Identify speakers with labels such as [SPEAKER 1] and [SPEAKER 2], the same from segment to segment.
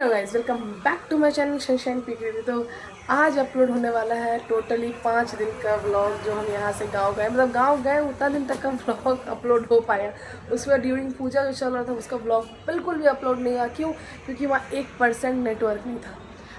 [SPEAKER 1] Hello guys, welcome back to my channel sunshine PK. तो आज upload होने वाला है टोटली 5 दिन का व्लॉग। जो हम यहाँ से गांव गए, मतलब गांव गए उतना दिन तक का व्लॉग अपलोड हो पाया। उसमें ड्यूरिंग पूजा जो चल रहा था उसका व्लॉग बिल्कुल भी अपलोड नहीं हुआ। क्यों? क्योंकि वहाँ 1% नेटवर्क नहीं था।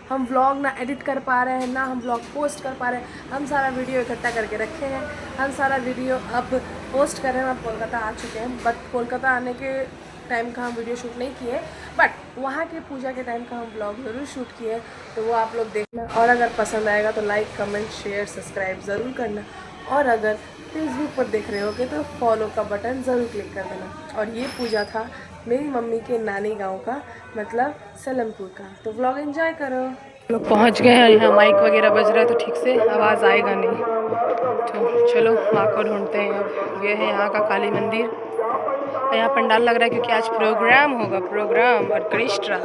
[SPEAKER 1] हम व्लॉग ना एडिट कर पा रहे हैं, ना हम व्लॉग पोस्ट कर पा रहे हैं। हम सारा वीडियो इकट्ठा करके रखे हैं, हम सारा वीडियो अब पोस्ट कर रहे हैं। अब कोलकाता आ चुके हैं, बट कोलकाता आने के टाइम का हम वीडियो शूट नहीं किए, बट वहाँ के पूजा के टाइम का हम ब्लॉग ज़रूर शूट किए। तो वो आप लोग देखना, और अगर पसंद आएगा तो लाइक कमेंट शेयर सब्सक्राइब ज़रूर करना। और अगर फेसबुक पर देख रहे होगे तो फॉलो का बटन ज़रूर क्लिक कर देना। और ये पूजा था मेरी मम्मी के नानी गांव का, मतलब सलमपुर का। तो व्लॉग एंजॉय करो। लोग पहुंच गए हैं, यहाँ माइक वगैरह बज रहा है तो ठीक से आवाज़ आएगा नहीं। तो चलो माँ को ढूंढते हैं। अब ये है यहाँ का काली मंदिर। यहाँ पंडाल लग रहा है क्योंकि आज प्रोग्राम होगा, प्रोग्राम ऑर्केस्ट्रा।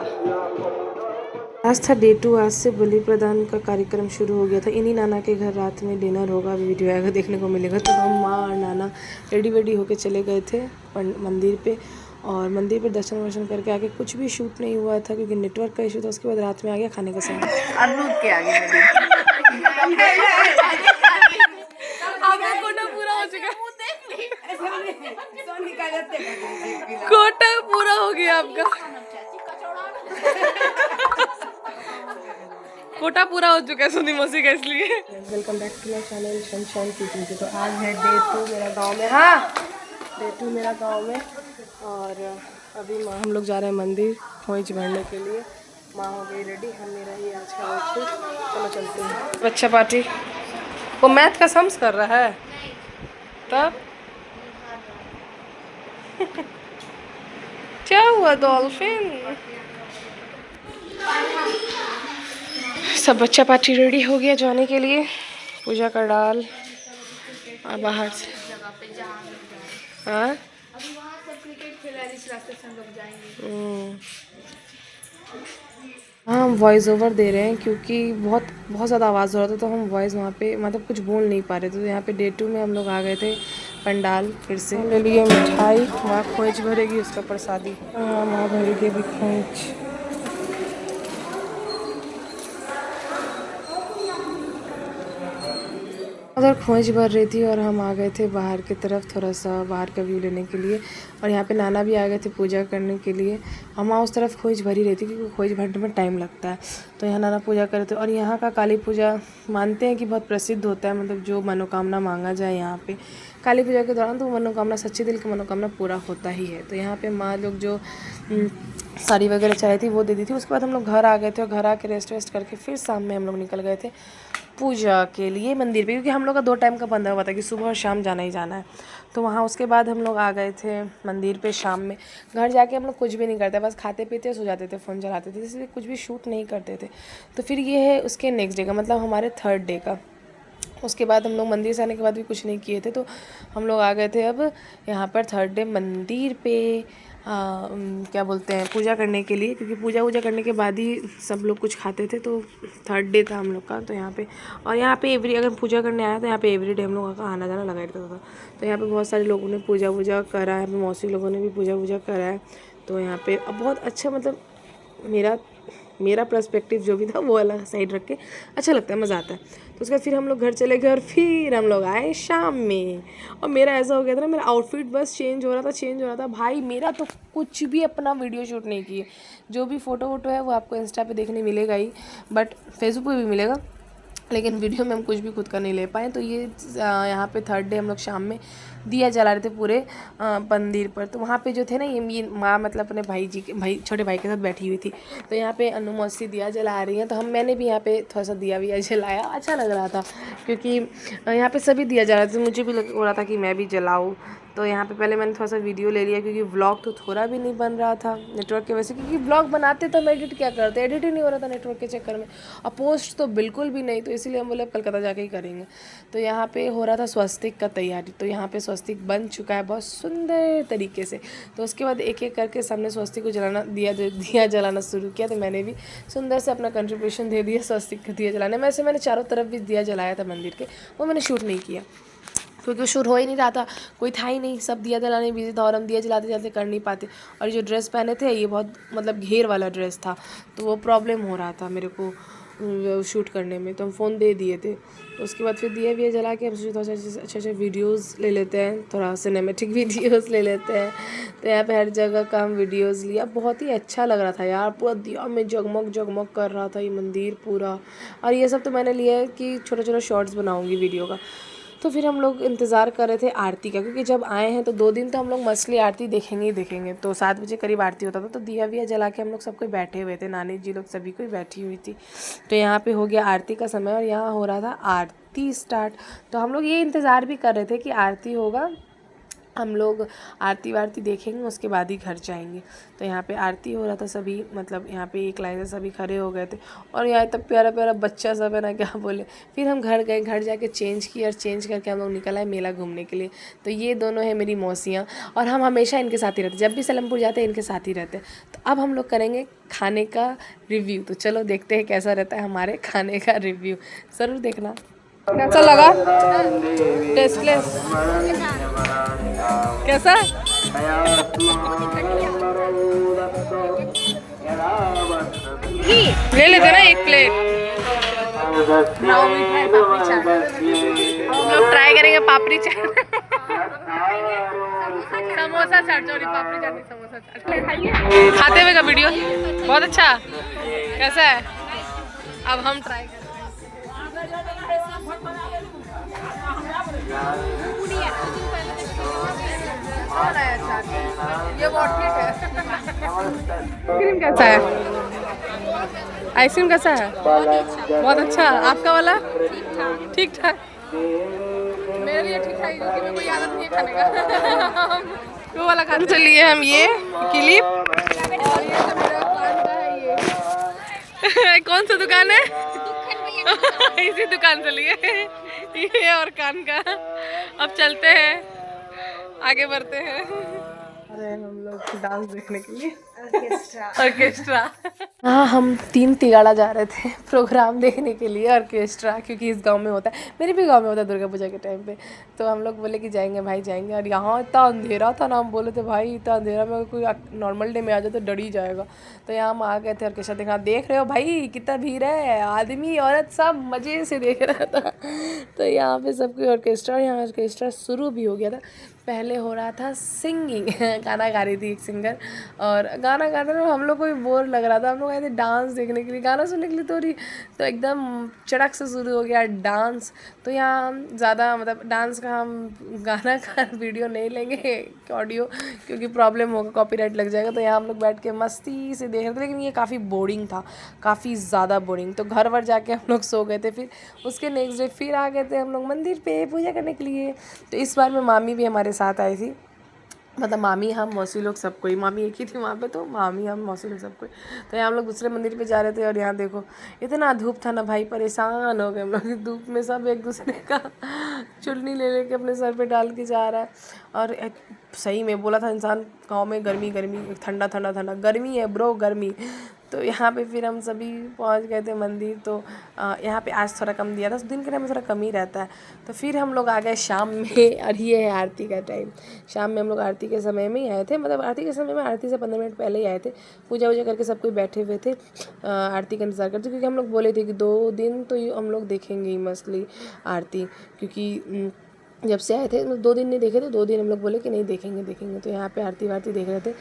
[SPEAKER 1] आज था डे 2। आज से बलि प्रदान का कार्यक्रम शुरू हो गया था। इन्हीं नाना के घर रात में डिनर होगा, वीडियो आएगा देखने को मिलेगा। तो हम माँ और नाना रेडी वेडी होके चले गए थे मंदिर पे। और मंदिर पे दर्शन वर्शन करके आगे कुछ भी शूट नहीं हुआ था क्योंकि नेटवर्क का इशू था। उसके बाद रात में आ गया खाने का समय। अरूद के आगे कोटा पूरा हो चुका, कोटा पूरा हो गया आपका। कोटा पूरा हो चुका है सुनी मौसी का, इसलिए। Welcome back to my channel sunshine PK. तो आज है डे 2 मेरा गांव में। हाँ, डे 2 मेरा गांव में। और अभी हम लोग जा रहे हैं मंदिर खोइच भरने के लिए। माँ हो गई रेडी, हम मेरा ही आज का आउटफिट। चलो चलते हैं। बच्चा पार्टी वो मैथ का सम्स कर रहा है तब। क्या हुआ डॉल्फिन? सब बच्चा पार्टी रेडी हो गया जाने के लिए। पूजा का डाल और बाहर से हाँ हाँ, हम वॉइस ओवर दे रहे हैं क्योंकि बहुत बहुत ज़्यादा आवाज़ हो रहा था। तो हम वॉइस वहाँ पे मतलब कुछ बोल नहीं पा रहे थे। तो यहाँ पे डे 2 में हम लोग आ गए थे पंडाल। फिर से ले लिए मिठाई, वहाँ खोइच भरेगी उसका प्रसादी। वहाँ भरेगी अभी खोइच। उधर खोज भर रही थी और हम आ गए थे बाहर की तरफ, थोड़ा सा बाहर का व्यू लेने के लिए। और यहाँ पे नाना भी आ गए थे पूजा करने के लिए। हम उस तरफ खोज भरी रही थी क्योंकि खोज भरने में टाइम लगता है। तो यहाँ नाना पूजा कर रहे थे। और यहाँ का काली पूजा मानते हैं कि बहुत प्रसिद्ध होता है, मतलब जो मनोकामना मांगा जाए यहाँ पे काली पूजा के दौरान, तो मनोकामना सच्चे दिल की मनोकामना पूरा होता ही है। तो यहाँ पे माँ लोग जो साड़ी वगैरह चाहिए थी वो दे दी थी। उसके बाद हम लोग घर आ गए थे और घर आके रेस्ट वेस्ट करके फिर शाम में हम लोग निकल गए थे पूजा के लिए मंदिर पे, क्योंकि हम लोग का 2 टाइम का बंधा हुआ था कि सुबह और शाम जाना ही जाना है। तो वहाँ उसके बाद हम लोग आ गए थे मंदिर पे शाम में। घर जाके हम लोग कुछ भी नहीं करते, बस खाते पीते सो जाते थे, फ़ोन चलाते थे, इसलिए कुछ भी शूट नहीं करते थे। तो फिर ये है उसके नेक्स्ट डे का, मतलब हमारे 3rd डे का। उसके बाद हम लोग मंदिर से आने के बाद भी कुछ नहीं किए थे। तो हम लोग आ गए थे अब यहाँ पर 3rd डे मंदिर पे क्या बोलते हैं पूजा करने के लिए, क्योंकि पूजा वूजा करने के बाद ही सब लोग कुछ खाते थे। तो 3rd डे था हम लोग का। तो यहाँ पे और यहाँ पे अगर पूजा करने आया तो यहाँ पे एवरी डे हम लोगों का आना जाना लगा रहता था। तो यहाँ पे बहुत सारे लोगों ने पूजा वूजा करा है, मौसी लोगों ने भी पूजा वूजा करा है। तो यहाँ पे अब बहुत अच्छा, मतलब मेरा पर्सपेक्टिव जो भी था वो अलग साइड रख के अच्छा लगता है, मज़ा आता है। तो उसके बाद फिर हम लोग घर चले गए और फिर हम लोग आए शाम में। और मेरा ऐसा हो गया था ना, मेरा आउटफिट बस चेंज हो रहा था भाई। मेरा तो कुछ भी अपना वीडियो शूट नहीं किए। जो भी फ़ोटो वोटो है वो आपको इंस्टा पे देखने मिलेगा ही, बट फेसबुक पे भी मिलेगा, लेकिन वीडियो में हम कुछ भी खुद का नहीं ले पाए। तो ये यहाँ पे 3rd डे हम लोग शाम में दिया जला रहे थे पूरे मंदिर पर। तो वहाँ पे जो थे ना, ये माँ मतलब अपने छोटे भाई के साथ बैठी हुई थी। तो यहाँ पे अनु मौसी दिया जला रही हैं। तो मैंने भी यहाँ पे थोड़ा सा दिया विया जलाया, अच्छा लग रहा था क्योंकि यहाँ पे सभी दिया जला रहे थे। मुझे भी हो रहा था कि मैं भी जलाऊँ। तो यहाँ पे पहले मैंने थोड़ा सा वीडियो ले लिया क्योंकि व्लॉग तो थोड़ा भी नहीं बन रहा था नेटवर्क की वजह से। क्योंकि व्लॉग बनाते तो हम एडिट क्या करते, एडिट ही नहीं हो रहा था नेटवर्क के चक्कर में, और पोस्ट तो बिल्कुल भी नहीं। तो इसीलिए हम बोले कलकत्ता जाके ही करेंगे। तो यहाँ पे हो रहा था स्वस्तिक का तैयारी। तो यहाँ पे स्वस्तिक बन चुका है बहुत सुंदर तरीके से। तो उसके बाद एक एक करके सबने स्वस्तिक को जलाना दिया जलाना शुरू किया। तो मैंने भी सुंदर से अपना कंट्रीब्यूशन दे दिया स्वस्तिक का दिया जलाने में। ऐसे मैंने चारों तरफ भी दिया जलाया था मंदिर के, वो मैंने शूट नहीं किया। क्योंकि शुरू हो ही नहीं रहा था, कोई था ही नहीं, सब दिया जलाने बिजी था और हम दिया जलाते जलाते कर नहीं पाते। और ये जो ड्रेस पहने थे ये बहुत मतलब घेर वाला ड्रेस था, तो वो प्रॉब्लम हो रहा था मेरे को शूट करने में, तो हम फ़ोन दे दिए थे। तो उसके बाद फिर दिए विए जला के हम सोचे थोड़ा अच्छे अच्छे वीडियोज़ ले लेते हैं, थोड़ा सिनेमेटिक वीडियोज़ ले लेते हैं। तो यहाँ पे हर जगह का हम वीडियोज़ लिया, बहुत ही अच्छा लग रहा था यार, पूरा दिया में जगमग जगमग कर रहा था ये मंदिर पूरा। और ये सब तो मैंने लिया है कि छोटा छोटा शॉर्ट्स बनाऊँगी वीडियो का। तो फिर हम लोग इंतज़ार कर रहे थे आरती का, क्योंकि जब आए हैं तो 2 दिन तो हम लोग मछली आरती देखेंगे ही देखेंगे। तो 7 बजे करीब आरती होता था, तो दिया विया जला के हम लोग सब कोई बैठे हुए थे, नानी जी लोग सभी कोई बैठी हुई थी। तो यहाँ पे हो गया आरती का समय और यहाँ हो रहा था आरती स्टार्ट। तो हम लोग ये इंतज़ार भी कर रहे थे कि आरती होगा, हम लोग आरती वारती देखेंगे उसके बाद ही घर जाएंगे। तो यहाँ पे आरती हो रहा था, सभी मतलब यहाँ पे एक लाइन से सभी खड़े हो गए थे और यहाँ तब प्यारा प्यारा बच्चा सब है ना, क्या बोले। फिर हम घर गए, घर जाके चेंज किए और चेंज करके हम लोग निकल आए मेला घूमने के लिए। तो ये दोनों है मेरी मौसियाँ और हम हमेशा इनके साथ ही रहते, जब भी सलेमपुर जाते हैं इनके साथ ही रहते। तो अब हम लोग करेंगे खाने का रिव्यू, तो चलो देखते हैं कैसा रहता है हमारे खाने का रिव्यू, ज़रूर देखना। कैसा लगा? टेस्टलेस कैसा? ले लेते ना एक प्लेट। हम लोग ट्राई करेंगे पापड़ी चाट। समोसा चाट, सॉरी पापड़ी चाट नहीं, समोसा चाट। खाते हुए का वीडियो बहुत अच्छा, कैसा है? अब हम ट्राई करें। ये बहुत ठीक है। आइसक्रीम कैसा है? आइसक्रीम कैसा है? बहुत अच्छा। आपका वाला? ठीक ठाक। मेरे लिए ठीक ठाक, क्योंकि मेरे को आदत नहीं है खाने का। वो वाला खाने चलिए हम ये क्लिप। और ये तो मेरा कान का है ये। कौन सा दुकान है? इसी दुकान से लिए ये और कान का। अब चलते हैं, आगे बढ़ते हैं। अरे हम लोग डांस देखने के लिए ऑर्केस्ट्रा। हाँ, हम 3 तिगाड़ा जा रहे थे प्रोग्राम देखने के लिए, ऑर्केस्ट्रा, क्योंकि इस गांव में होता है, मेरे भी गांव में होता है दुर्गा पूजा के टाइम पे। तो हम लोग बोले कि जाएंगे भाई जाएंगे, और यहाँ इतना अंधेरा था ना, हम बोले थे भाई इतना अंधेरा में कोई नॉर्मल डे में आ जाए तो डर ही जाएगा। तो यहाँ हम आ गए थे ऑर्केस्ट्रा देखना। देख रहे हो भाई कितना भीड़ है, आदमी औरत सब मज़े से देख रहा था। तो यहाँ पे सब कोई ऑर्केस्ट्रा, यहाँ ऑर्केस्ट्रा शुरू भी हो गया था। पहले हो रहा था सिंगिंग, गाना गा रही थी एक सिंगर, और गाना गाते में हम लोग को भी बोर लग रहा था। हम लोग आए थे डांस देखने के लिए, गाना सुनने के लिए तो एकदम चड़क से शुरू हो गया डांस। तो यहाँ हम ज़्यादा मतलब डांस का, हम गाना का वीडियो नहीं लेंगे ऑडियो, क्योंकि प्रॉब्लम होगा, कॉपीराइट लग जाएगा। तो यहाँ हम लोग बैठ के मस्ती से देख रहे थे, लेकिन ये काफ़ी बोरिंग था, काफ़ी ज़्यादा बोरिंग। तो घर वर जाके हम लोग सो गए थे। फिर उसके नेक्स्ट डे फिर आ गए थे हम लोग मंदिर पे पूजा करने के लिए। तो इस बार में मामी भी हमारे साथ आई थी, मतलब मामी हम मौसी लोग सब कोई, मामी एक ही थी वहाँ पे, तो मामी हम मौसी लोग सब कोई। तो यहाँ हम लोग दूसरे मंदिर पे जा रहे थे और यहाँ देखो इतना धूप था ना भाई, परेशान हो गए हम लोग धूप में। सब एक दूसरे का चुन्नी ले लेके अपने सर पे डाल के जा रहा है। और सही में बोला था इंसान, गाँव में गर्मी गर्मी, ठंडा ठंडा ठंडा, गर्मी है ब्रो गर्मी। तो यहाँ पे फिर हम सभी पहुँच गए थे मंदिर। तो यहाँ पे आज थोड़ा कम दिया था, दिन के टाइम में थोड़ा कम ही रहता है। तो फिर हम लोग आ गए शाम में, और ये है आरती का टाइम। शाम में हम लोग आरती के समय में ही आए थे, मतलब आरती के समय में आरती से 15 मिनट पहले ही आए थे। पूजा वूजा करके सब कोई बैठे हुए थे, आरती का इंतज़ार करते, क्योंकि हम लोग बोले थे कि 2 दिन तो हम लोग देखेंगे ही मछली आरती, क्योंकि जब से आए थे 2 दिन नहीं देखे थे, 2 दिन हम लोग बोले कि नहीं देखेंगे देखेंगे। तो यहाँ पे आरती वारती देख रहे थे।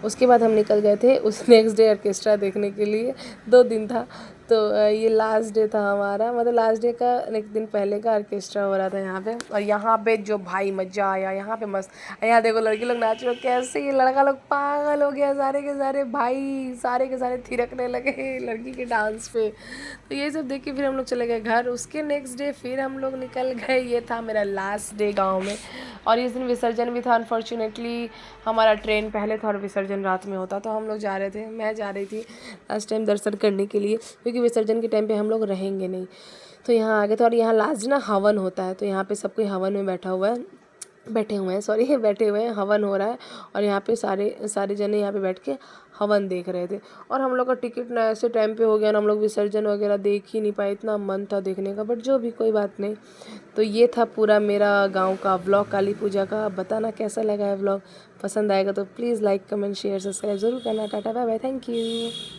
[SPEAKER 1] उसके बाद हम निकल गए थे उस नेक्स्ट डे ऑर्केस्ट्रा देखने के लिए। 2 दिन था, तो ये लास्ट डे था हमारा, मतलब लास्ट डे का एक दिन पहले का ऑर्केस्ट्रा हो रहा था यहाँ पे। और यहाँ पे जो भाई मज़ा आया, यहाँ पे मस्त। यहाँ देखो लड़की लोग नाच रहे हो कैसे, ये लड़का लोग पागल हो गया, सारे के सारे भाई सारे के सारे थिरकने लगे लड़की के डांस पे। तो ये सब देख के फिर हम लोग चले गए घर। उसके नेक्स्ट डे फिर हम लोग निकल गए, ये था मेरा लास्ट डे गाँव में। और इस दिन विसर्जन भी था, अनफॉर्चुनेटली हमारा ट्रेन पहले था और विसर्जन रात में होता। तो हम लोग जा रहे थे, मैं जा रही थी लास्ट टाइम दर्शन करने के लिए, क्योंकि विसर्जन के टाइम पे हम लोग रहेंगे नहीं। तो यहाँ आ गए थे। और यहाँ लास्ट ना हवन होता है, तो यहाँ पे सब कोई हवन में बैठा हुआ है। बैठे हुए हैं, सॉरी बैठे हुए हैं, हवन हो रहा है और यहाँ पे सारे सारे जने यहाँ पे बैठ के हवन देख रहे थे। और हम लोग का टिकट ना ऐसे टाइम पे हो गया ना, हम लोग विसर्जन वगैरह देख ही नहीं पाए, इतना मन था देखने का, बट जो भी कोई बात नहीं। तो ये था पूरा मेरा गांव का व्लॉग काली पूजा का। आप बताना कैसा लगा है व्लॉग, पसंद आएगा तो please like comment share subscribe ज़रूर करना। Tata bye bye, thank you.